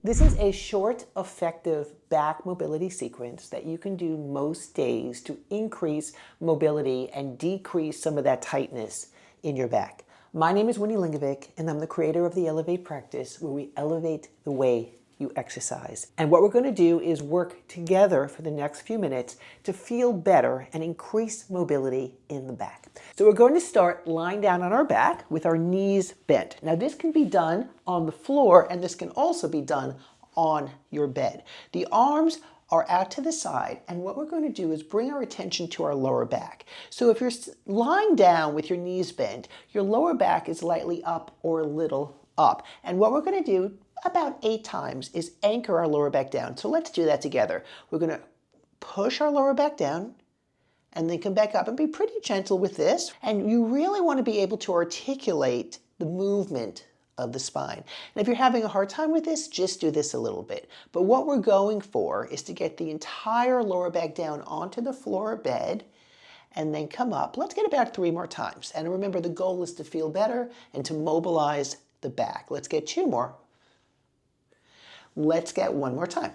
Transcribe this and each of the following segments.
This is a short, effective back mobility sequence that you can do most days to increase mobility and decrease some of that tightness in your back. My name is Winnie Lingovic, and I'm the creator of the Elevate practice, where we elevate the way you exercise. And what we're going to do is work together for the next few minutes to feel better and increase mobility in the back. So we're going to start lying down on our back with our knees bent. Now this can be done on the floor, and this can also be done on your bed. The arms are out to the side, and what we're going to do is bring our attention to our lower back. So if you're lying down with your knees bent, your lower back is lightly up or a little up. And what we're going to do about 8 times is anchor our lower back down. So let's do that together. We're going to push our lower back down and then come back up, and be pretty gentle with this. And you really want to be able to articulate the movement of the spine. And if you're having a hard time with this, just do this a little bit. But what we're going for is to get the entire lower back down onto the floor or bed and then come up. Let's get about 3 more times. And remember, the goal is to feel better and to mobilize the back. Let's get 2 more. Let's get 1 more time.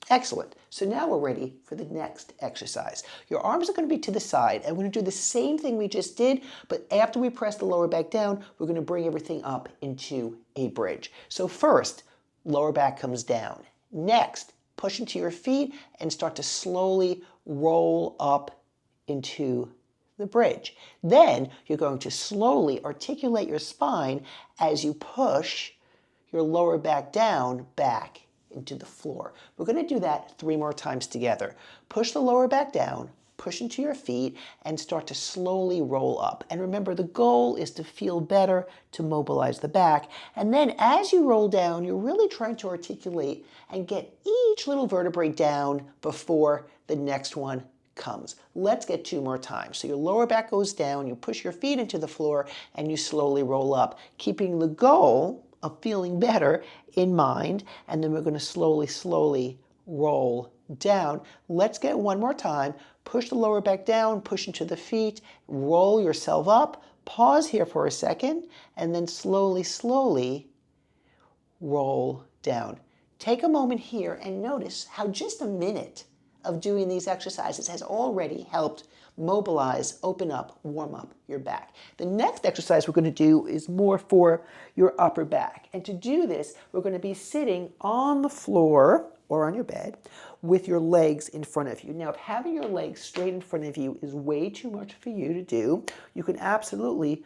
Excellent. So now we're ready for the next exercise. Your arms are going to be to the side, and we're going to do the same thing we just did, but after we press the lower back down, we're going to bring everything up into a bridge. So first, lower back comes down. Next, push into your feet and start to slowly roll up into the bridge. Then you're going to slowly articulate your spine as you push your lower back down back into the floor. We're going to do that 3 more times together. Push the lower back down, push into your feet, and start to slowly roll up. And remember, the goal is to feel better, to mobilize the back. And then as you roll down, you're really trying to articulate and get each little vertebrae down before the next one comes. Let's get 2 more times. So your lower back goes down, you push your feet into the floor, and you slowly roll up, keeping the goal of feeling better in mind. And then we're going to slowly roll down. Let's get 1 more time. Push the lower back down, push into the feet, roll yourself up, pause here for a second, and then slowly roll down. Take a moment here and notice how just a minute of doing these exercises has already helped mobilize, open up, warm up your back. The next exercise we're going to do is more for your upper back. And to do this, we're going to be sitting on the floor or on your bed with your legs in front of you. Now, if having your legs straight in front of you is way too much for you to do, you can absolutely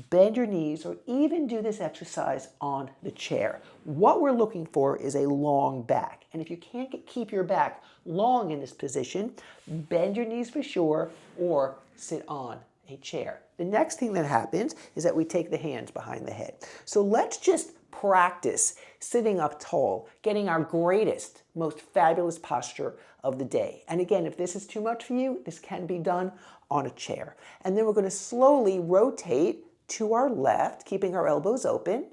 bend your knees or even do this exercise on the chair. What we're looking for is a long back. And if you can't keep your back long in this position, bend your knees for sure or sit on a chair. The next thing that happens is that we take the hands behind the head. So let's just practice sitting up tall, getting our greatest, most fabulous posture of the day. And again, if this is too much for you, this can be done on a chair. And then we're going to slowly rotate to our left, keeping our elbows open,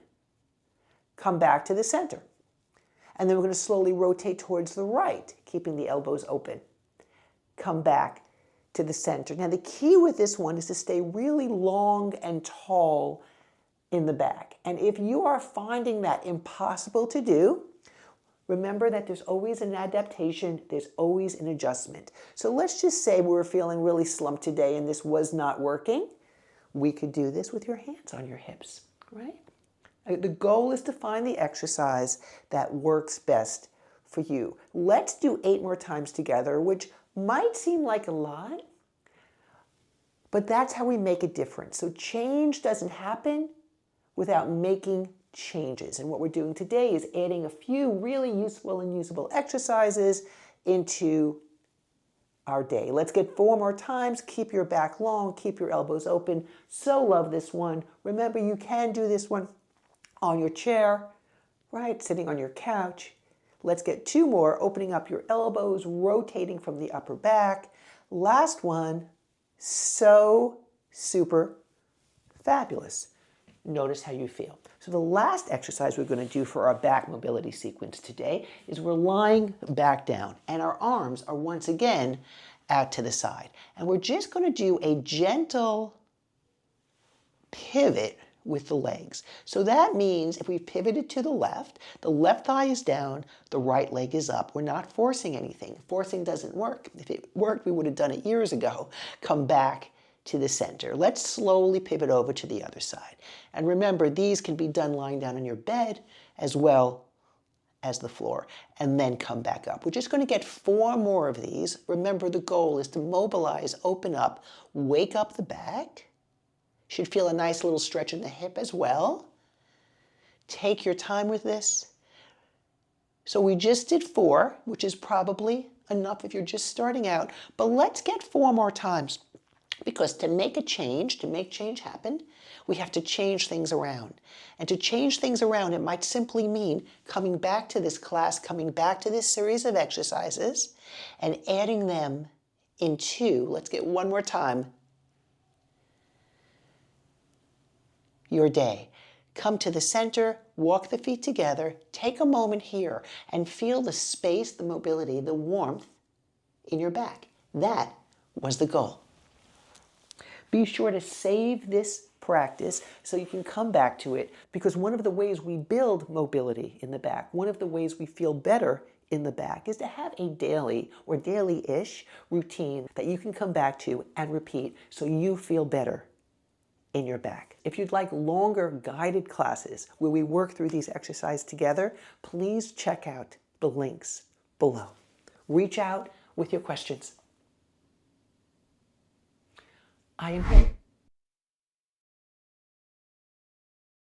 come back to the center. And then we're going to slowly rotate towards the right, keeping the elbows open, come back to the center. Now the key with this one is to stay really long and tall in the back. And if you are finding that impossible to do, remember that there's always an adaptation, there's always an adjustment. So let's just say we were feeling really slumped today and this was not working. We could do this with your hands on your hips, right? The goal is to find the exercise that works best for you. Let's do 8 more times together, which might seem like a lot, but that's how we make a difference. So change doesn't happen without making changes. And what we're doing today is adding a few really useful and usable exercises into our day. Let's get 4 more times. Keep your back long, keep your elbows open. So love this one. Remember, you can do this one on your chair, right? Sitting on your couch. Let's get 2 more, opening up your elbows, rotating from the upper back. Last one, so super fabulous. Notice how you feel. So the last exercise we're going to do for our back mobility sequence today is we're lying back down and our arms are once again out to the side. And we're just going to do a gentle pivot with the legs. So that means if we pivoted to the left thigh is down, the right leg is up. We're not forcing anything. Forcing doesn't work. If it worked, we would have done it years ago. Come back to the center. Let's slowly pivot over to the other side. And remember, these can be done lying down on your bed as well as the floor, and then come back up. We're just going to get 4 more of these. Remember, the goal is to mobilize, open up, wake up the back. Should feel a nice little stretch in the hip as well. Take your time with this. So we just did 4, which is probably enough if you're just starting out, but let's get 4 more times. Because to make change happen, we have to change things around. And to change things around, it might simply mean coming back to this class, coming back to this series of exercises, and adding them into, let's get one more time, your day. Come to the center, walk the feet together, take a moment here, and feel the space, the mobility, the warmth in your back. That was the goal. Be sure to save this practice so you can come back to it, because one of the ways we build mobility in the back, one of the ways we feel better in the back, is to have a daily or daily-ish routine that you can come back to and repeat so you feel better in your back. If you'd like longer guided classes where we work through these exercises together, please check out the links below. Reach out with your questions. I am here.